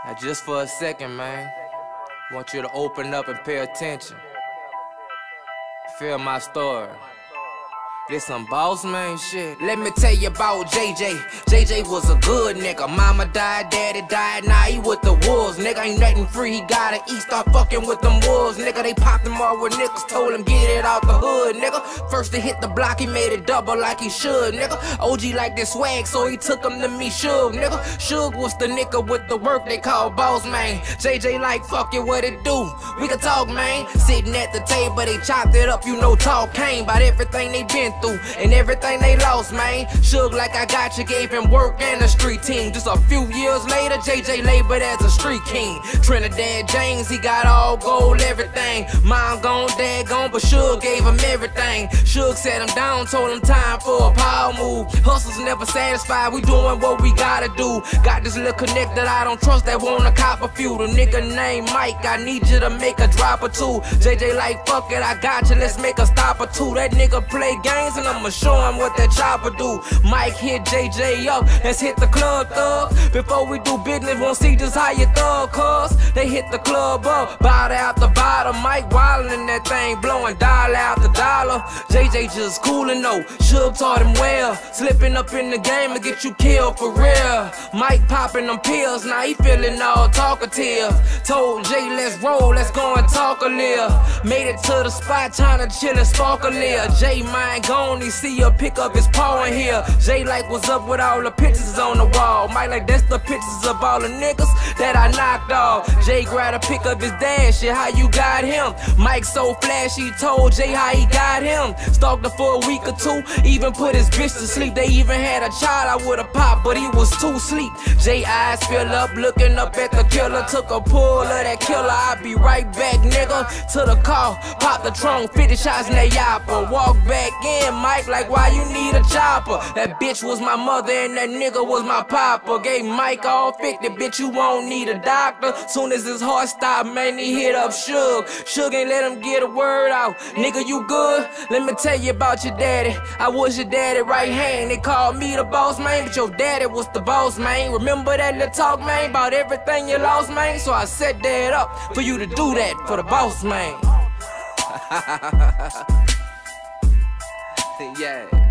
Now just for a second, man, I want you to open up and pay attention. Feel my story. This some boss man shit. Let me tell you about JJ. JJ was a good nigga. Mama died, daddy died, now he with the wolves. Nigga ain't nothing free, he gotta eat, start fucking with them wolves. Nigga, they popped him all with niggas, told him get it out the hood, nigga. First to hit the block, he made it double like he should, nigga. OG like this swag, so he took him to me, Suge, nigga. Suge was the nigga with the work they call boss man. JJ like, fuck it, what it do? We can talk, man. Sitting at the table, they chopped it up, you know talk came about everything they been through and everything they lost, man. Suge like I got you, gave him work and a street team. Just a few years later, JJ labeled as a street king. Trinidad James, he got all gold, everything. Mom gone, dad gone, but Suge gave him everything. Suge sat him down, told him time for a power move. Hustles never satisfied, we doing what we gotta do. Got this little connect that I don't trust that wanna cop a few. The nigga named Mike, I need you to make a drop or two. JJ like, fuck it, I got you, let's make a stop or two. That nigga play games and I'ma show him what that chopper do. Mike hit JJ up, let's hit the club, thug. Before we do business, won't see just how you thug, cuz they hit the club up, bottle after bottle. Mike wildin' in that thing, blowing dollar after dollar. JJ just coolin' though, Suge taught him well. Slipping up in the game to get you killed for real. Mike popping them pills, now he feeling all talkative. Told Jay, let's roll, let's go and talk a little. Made it to the spot, trying to chill and spark a little. Jay mind gone, he see her pick up his paw in here. Jay like, what's up with all the pictures on the wall? Mike like, that's the pictures of all the niggas that I knocked off. Jay grabbed a pick up his dad, shit, how you got him? Mike so flashy, told Jay how he got him. Stalked her for a week or two, even put his bitch to sleep. They even had a child, I would've popped, but he was too sleep. Jay eyes fill up, looking up at the killer. Took a pull of that killer, I'll be right back, nigga. To the car, pop the trunk, 50 shots in that yapper. Walk back in, Mike like, why you need a chopper? That bitch was my mother and that nigga was my papa. Gave Mike all 50, bitch, you won't need a doctor. Soon as his heart stopped, man, he hit up Suge. Suge ain't let him get a word out. Nigga, you good? Let me tell you about your daddy. I was your daddy right hand. They called me the boss man, but your daddy was the boss man. Remember that little talk, man, about everything you lost, man? So I set that up for you to do that for the boss man. Yeah.